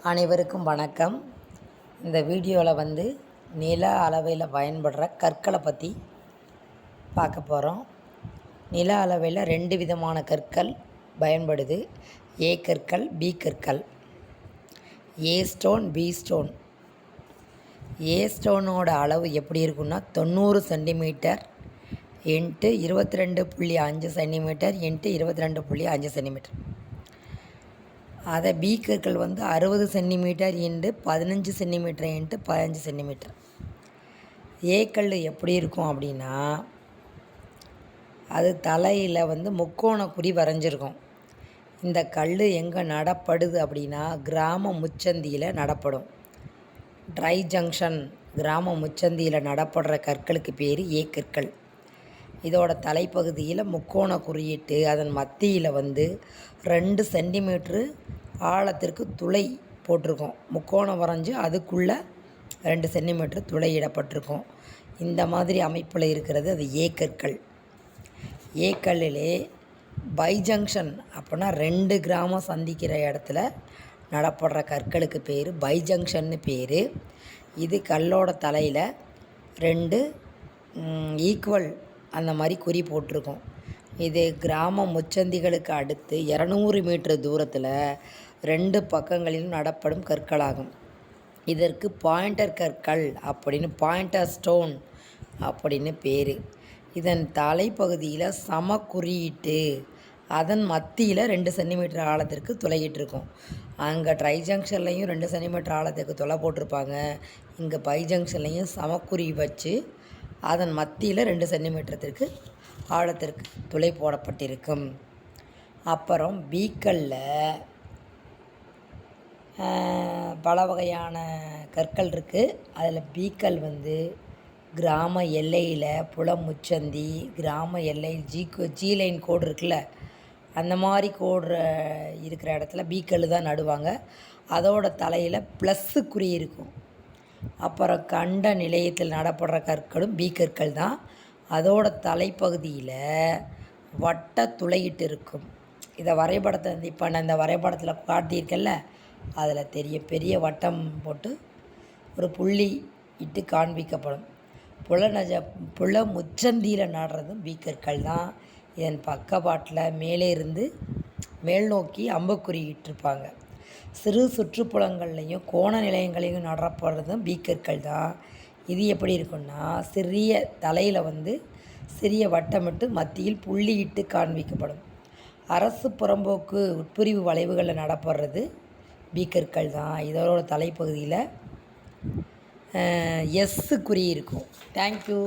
அனைவருக்கும் வணக்கம். இந்த வீடியோவில் நில அளவையில் பயன்படுற கற்களை பற்றி பார்க்க போகிறோம். நில அளவையில் 2 விதமான கற்கள் பயன்படுது. ஏ கற்கள், பி கற்கள். A stone, B stone. A ஸ்டோனோட அளவு எப்படி இருக்குன்னா 90 centimetre into 22.5 centimetre into 22.5 centimetre. அதை பி கற்கள் 60 centimetre into 15 centimetre into 15 centimetre. A கல் எப்படி இருக்கும் அப்படின்னா, அது தலையில் முக்கோண குறி வரைஞ்சிருக்கும். இந்த கல் எங்கே நடப்படுது அப்படின்னா, கிராம முச்சந்தியில் நடப்படும். ட்ரை ஜங்ஷன் கிராம முச்சந்தியில் நடப்படுற கற்களுக்கு பேர் ஏ கற்கள். இதோட தலைப்பகுதியில் முக்கோண குறியிட்டு அதன் மத்தியில் 2 சென்டிமீட்ரு ஆழத்திற்கு துளை போட்டிருக்கோம். முக்கோணம் வரைஞ்சி அதுக்குள்ளே 2 சென்டிமீட்ரு துளையிடப்பட்டிருக்கும். இந்த மாதிரி அமைப்பில் இருக்கிறது அது ஏ கற்கள். ஏ கல்லிலே பைஜங்ஷன் அப்படின்னா 2 கிராமம் சந்திக்கிற இடத்துல நடப்படுற கற்களுக்கு பேர் பைஜங்ஷன்னு பேர். இது கல்லோட தலையில் 2 ஈக்குவல் அந்த மாதிரி குறி போட்டிருக்கோம். இது கிராம முச்சந்திகளுக்கு அடுத்து 200 மீட்டர் தூரத்தில் 2 பக்கங்களிலும் நடப்படும் கற்களாகும். இதற்கு பாயிண்டர் கற்கள் அப்படின்னு, பாயிண்டர் ஸ்டோன் அப்படின்னு பேர். இதன் தலைப்பகுதியில் சம குறியிட்டு அதன் மத்தியில் 2 சென்டிமீட்டர் ஆழத்திற்கு துளையிட்டிருக்கும். அங்கே ட்ரை ஜங்ஷன்லையும் 2 சென்டிமீட்டர் ஆழத்துக்கு துளை போட்டிருப்பாங்க. இங்கே பை ஜங்ஷன்லையும் சமக்குறி வச்சு அதன் மத்தியில் 2 சென்டிமீட்டருக்கு ஆழத்திற்கு துளை போடப்பட்டிருக்கும். அப்புறம் பீக்கல்லில் பல வகையான கற்கள் இருக்குது. அதில் பீக்கல் கிராம எல்லையில் புலமுச்சந்தி, கிராம எல்லையில் ஜி லைன் கோடு இருக்குல்ல, அந்த மாதிரி கோடு இருக்கிற இடத்துல பீக்கல் தான் நடுவாங்க. அதோட தலையில் ப்ளஸ்ஸு குறி இருக்கும். அப்புறம் கண்ட நிலையத்தில் நடப்படுற கற்களும் பி கற்கள் தான். அதோட தலைப்பகுதியில் வட்ட துளையிட்டு இருக்கும். இதை வரைபடத்தை இப்போ நான் இந்த வரைபடத்தில் காட்டியிருக்கேன்ல, அதில் பெரிய வட்டம் போட்டு ஒரு புள்ளி இட்டு காண்பிக்கப்படும். புல முச்சந்தியில் நடுறதும் பி கற்கள் தான். இதன் பக்கவாட்டில் மேலே இருந்து மேல் நோக்கி அம்புக்குறி இட்டிருப்பாங்க. சிறு சுற்றுப்புறங்கள்லையும் கோண நிலையங்களையும் நடப்படுறதும் பி கற்கள் தான். இது எப்படி இருக்குன்னா, சிறிய தலையில் சிறிய வட்டமிட்டு மத்தியில் புள்ளியிட்டு காண்பிக்கப்படும். அரசு புறம்போக்கு உட்பிரிவு வளைவுகளில் நடப்படுறது பி கற்கள் தான். இதோட தலைப்பகுதியில் எஸ் குறி இருக்கும். தேங்க்யூ.